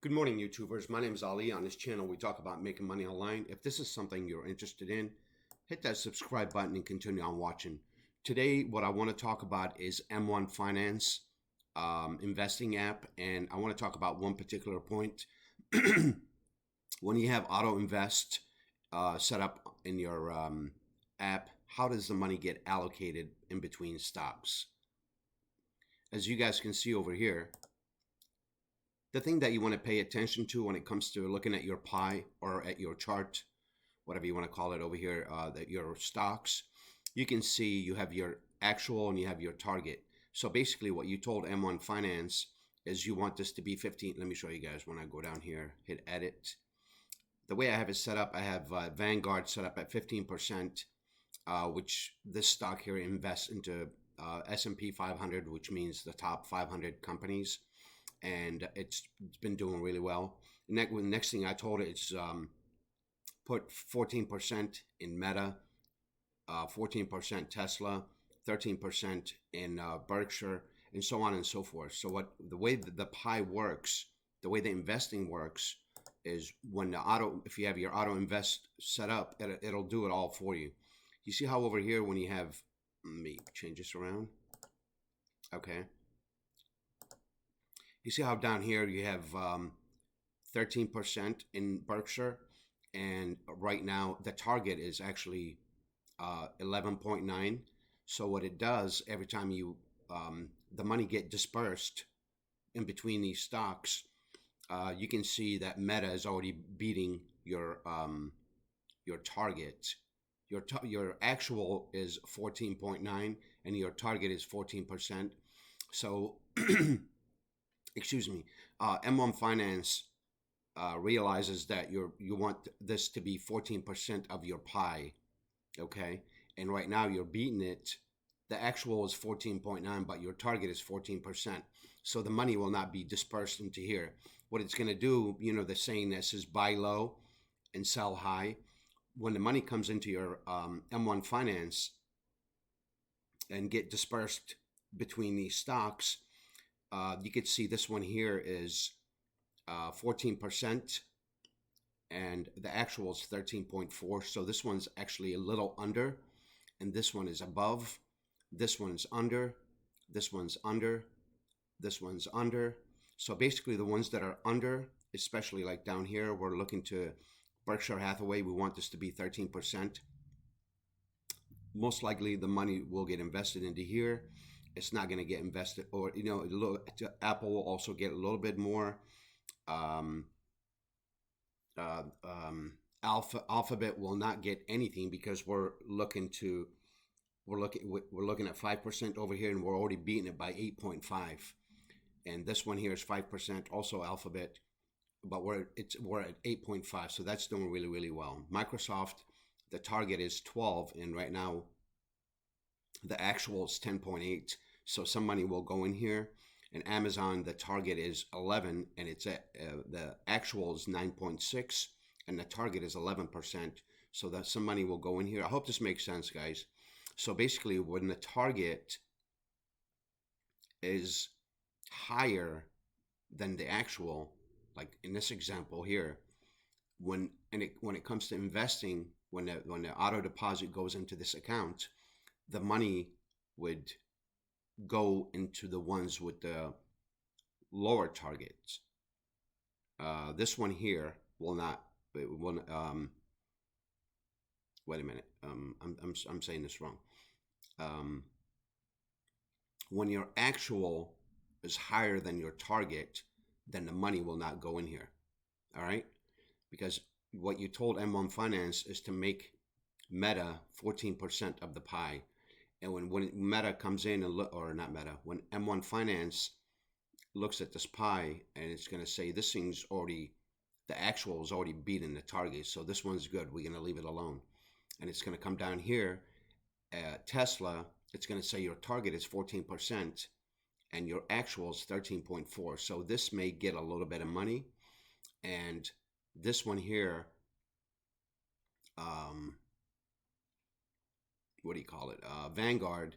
Good morning, YouTubers. My name is Ali. On this channel, we talk about making money online. If this is something you're interested in, hit that subscribe button and continue on watching. Today, what I want to talk about is M1 Finance investing app, and I want to talk about one particular point. When you have Auto Invest set up in your app, how does the money get allocated in between stocks? As you guys can see over here, the thing that you want to pay attention to when it comes to looking at your pie or at your chart, whatever you want to call it over here, that your stocks, you can see you have your actual and you have your target. So basically what you told M1 Finance is you want this to be 15. Let me show you guys when I go down here, hit edit. The way I have it set up, I have Vanguard set up at 15%, which this stock here invests into S&P 500, which means the top 500 companies. And it's been doing really well. Next thing I told it is put 14% in Meta, 14% Tesla, 13% in Berkshire, and so on and so forth. So the way the pie works, the way the investing works, is when if you have your auto invest set up, it'll do it all for you. You see how over here when you have, let me change this around. Okay. You see how down here you have 13% in Berkshire, and right now the target is actually 11.9. So what it does every time you the money get dispersed in between these stocks, you can see that Meta is already beating your target. Your actual is 14.9 and your target is 14%. So excuse me, M1 Finance realizes that you want this to be 14% of your pie, okay? And right now you're beating it. The actual is 14.9, but your target is 14%. So the money will not be dispersed into here. What it's going to do, you know, the saying that says buy low and sell high. When the money comes into your M1 Finance and get dispersed between these stocks, you could see this one here is 14%, and the actual is 13.4. So this one's actually a little under, and this one is above. This one's under. This one's under. This one's under. So basically, the ones that are under, especially like down here, we're looking to Berkshire Hathaway. We want this to be 13%. Most likely, the money will get invested into here. It's not going to get invested, or Apple will also get a little bit more. Alphabet will not get anything because we're looking at 5% over here, and we're already beating it by 8.5. And this one here is 5%, also Alphabet, but we're at 8.5, so that's doing really, really well. Microsoft, the target is 12, and right now the actual is 10.8, so some money will go in here. And Amazon, the target is 11, and it's at the actual is 9.6, and the target is 11%. So that some money will go in here. I hope this makes sense, guys. So basically, when the target is higher than the actual, like in this example here, when it comes to investing, when the auto deposit goes into this account, the money would go into the ones with the lower targets. This one here will not. It will. Wait a minute. I'm saying this wrong. When your actual is higher than your target, then the money will not go in here. All right, because what you told M1 Finance is to make Meta 14% of the pie. And when Meta comes in and or not Meta, when M1 Finance looks at this pie, and it's going to say this thing's already, the actual is already beating the target, so this one's good. We're going to leave it alone. And it's going to come down here at Tesla. It's going to say your target is 14%, and your actual is 13.4. So this may get a little bit of money, and this one here, what do you call it? Vanguard,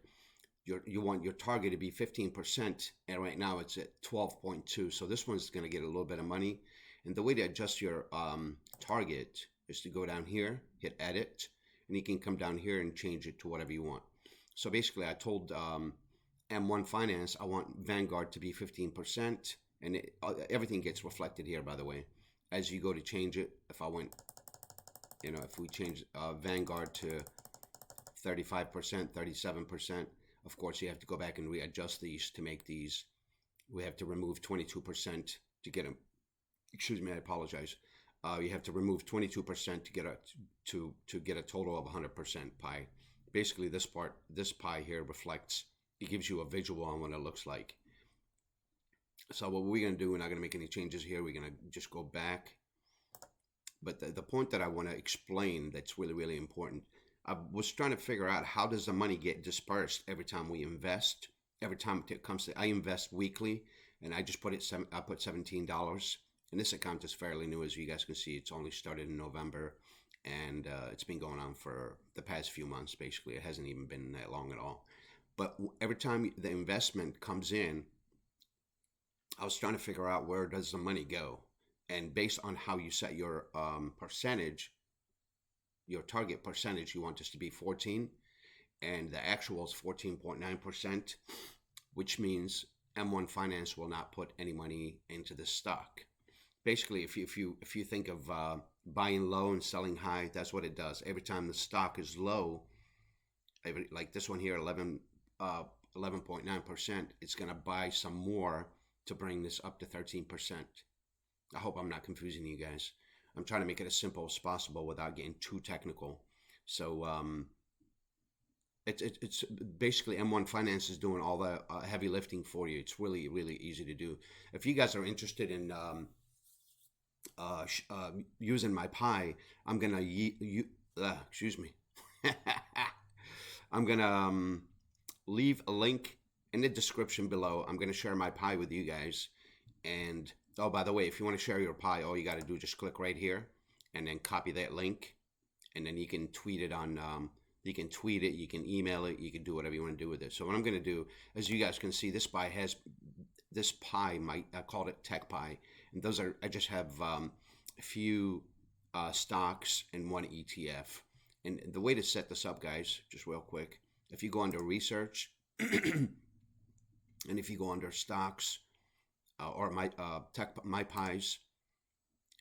you want your target to be 15%, and right now it's at 12.2. So this one's going to get a little bit of money. And the way to adjust your target is to go down here, hit edit, and you can come down here and change it to whatever you want. So basically, I told M1 Finance I want Vanguard to be 15%, and everything gets reflected here, by the way. As you go to change it, if I went, if we change Vanguard to 35%, 37%, of course, you have to go back and readjust these to make these. We have to remove 22% to get them. Excuse me, I apologize. You have to remove 22% to get a total of 100% pie. Basically, this pie here reflects. It gives you a visual on what it looks like. So what we're going to do, we're not going to make any changes here. We're going to just go back. But the point that I want to explain that's really, really important, I was trying to figure out how does the money get dispersed every time we invest. Every time it comes to, I invest weekly, and I just put I put $17. And this account is fairly new, as you guys can see. It's only started in November, and it's been going on for the past few months, basically. It hasn't even been that long at all. But every time the investment comes in, I was trying to figure out where does the money go. And based on how you set your percentage, your target percentage, you want this to be 14, and the actual is 14.9%, which means M1 Finance will not put any money into the stock. Basically, if you think of buying low and selling high, that's what it does. Every time the stock is low, like this one here, 11.9%, it's going to buy some more to bring this up to 13%. I hope I'm not confusing you guys. I'm trying to make it as simple as possible without getting too technical. So it's basically M1 Finance is doing all the heavy lifting for you. It's really, really easy to do. If you guys are interested in using my pie, I'm gonna excuse me. I'm gonna leave a link in the description below. I'm gonna share my pie with you guys. And oh, by the way, if you want to share your pie, all you got to do is just click right here and then copy that link, and then you can tweet it on. You can tweet it, you can email it, you can do whatever you want to do with it. So what I'm going to do, as you guys can see, this pie, I called it Tech Pie, and those are, I just have a few stocks and one ETF. And the way to set this up, guys, just real quick, if you go under research, and if you go under stocks or my pies,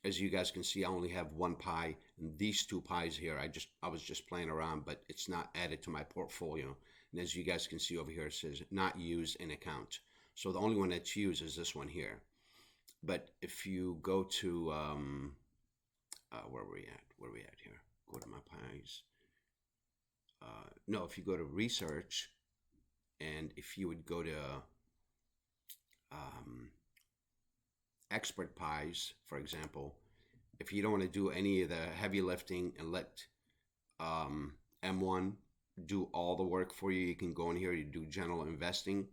as you guys can see, I only have one pie, and these two pies here, I was just playing around, but it's not added to my portfolio. And as you guys can see over here, it says not used in account. So the only one that's used is this one here. But if you go to where are we at here? Go to my pies. No, if you go to research, and if you would go to expert pies, for example, if you don't want to do any of the heavy lifting and let M1 do all the work for you, you can go in here, you do general investing,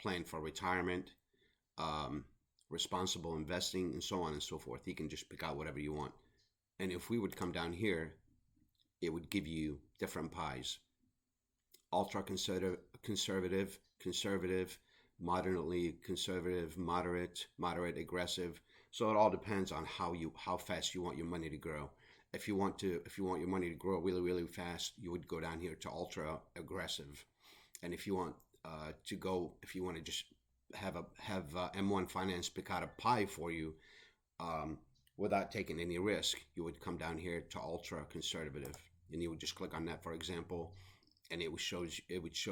plan for retirement, responsible investing, and so on and so forth. You can just pick out whatever you want. And if we would come down here, it would give you different pies: ultra conservative, moderately conservative, moderate, aggressive. So it all depends on how fast you want your money to grow. If you want your money to grow really, really fast, you would go down here to ultra aggressive. And if you want to just have M1 Finance pick out a pie for you without taking any risk, you would come down here to ultra conservative, and you would just click on that, for example, and it would show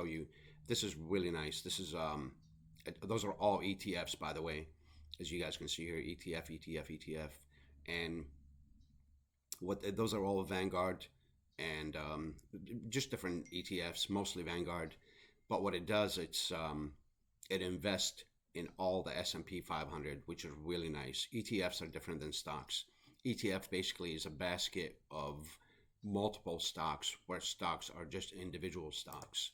you. This is really nice. This is those are all ETFs, by the way, as you guys can see here. ETF, and those are all Vanguard, and just different ETFs, mostly Vanguard. But what it does, it invests in all the S&P 500, which is really nice. ETFs are different than stocks. ETF basically is a basket of multiple stocks, where stocks are just individual stocks.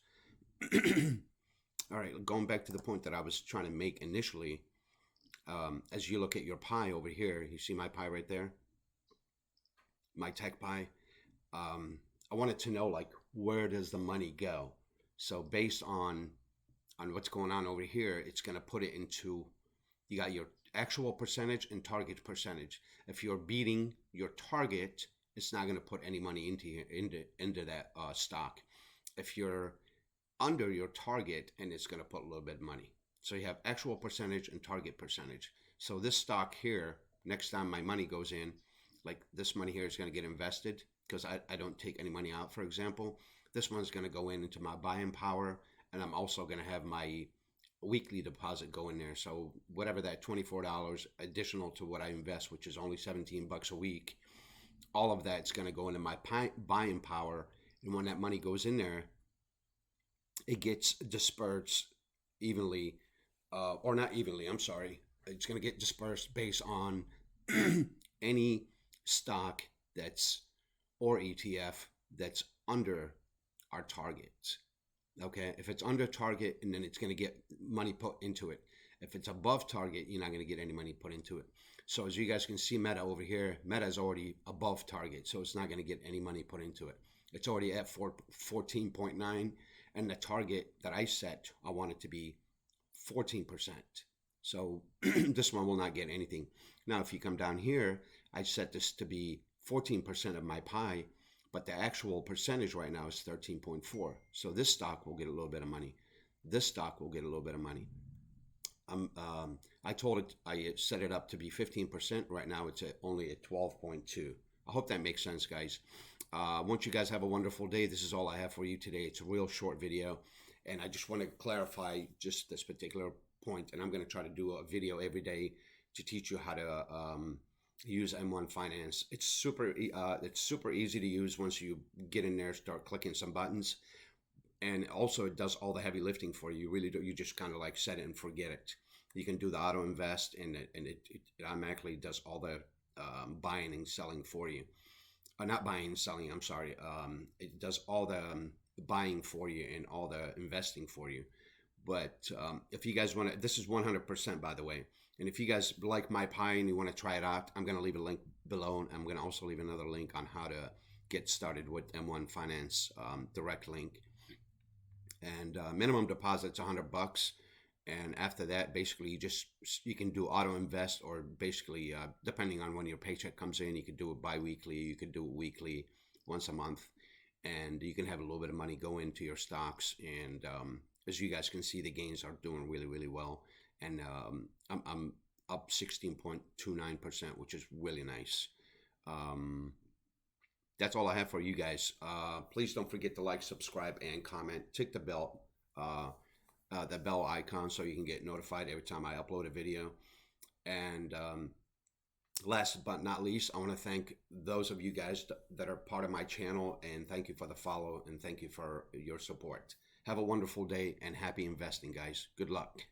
All right, going back to the point that I was trying to make initially, as you look at your pie over here, you see my pie right there, my tech pie. I wanted to know, like, where does the money go? So based on on what's going on over here, it's going to put it into, you got your actual percentage and target percentage. If you're beating your target, it's not going to put any money into that stock. If you're under your target, and it's going to put a little bit of money. So you have actual percentage and target percentage. So this stock here, next time my money goes in, like this money here is going to get invested because I don't take any money out, for example. This one's going to go into my buying power, and I'm also going to have my weekly deposit go in there. So whatever that $24 additional to what I invest, which is only 17 bucks a week, all of that's going to go into my buying power. And when that money goes in there, it gets dispersed evenly, or not evenly, I'm sorry. It's going to get dispersed based on any stock that's, or ETF that's under our targets. Okay, if it's under target, and then it's going to get money put into it. If it's above target, you're not going to get any money put into it. So as you guys can see, Meta over here, Meta is already above target, so it's not going to get any money put into it. It's already at 14.9, and the target that I set, I want it to be 14%. So this one will not get anything. Now, if you come down here, I set this to be 14% of my pie, but the actual percentage right now is 13.4. So this stock will get a little bit of money. This stock will get a little bit of money. I told it, I set it up to be 15%. Right now it's only at 12.2. I hope that makes sense, guys. I want you guys have a wonderful day. This is all I have for you today. It's a real short video, and I just want to clarify just this particular point, and I'm going to try to do a video every day to teach you how to use M1 Finance. It's super easy to use once you get in there, start clicking some buttons, and also it does all the heavy lifting for you. You really do. You just kind of like set it and forget it. You can do the auto invest, and it automatically does all the buying and selling for you. Not buying and selling, I'm sorry. It does all the buying for you and all the investing for you. But if you guys want to, this is 100% by the way. And if you guys like my pie and you want to try it out, I'm going to leave a link below. And I'm going to also leave another link on how to get started with M1 Finance, direct link. And minimum deposit's $100. And after that, basically, you can do auto invest, or basically, depending on when your paycheck comes in, you could do it bi-weekly, you could do it weekly, once a month, and you can have a little bit of money go into your stocks. And as you guys can see, the gains are doing really, really well. And I'm up 16.29%, which is really nice. That's all I have for you guys. Please don't forget to like, subscribe, and comment. Tick the bell. The bell icon so you can get notified every time I upload a video. And last but not least, I want to thank those of you guys that are part of my channel, and thank you for the follow, and thank you for your support. Have a wonderful day and happy investing, guys. Good luck.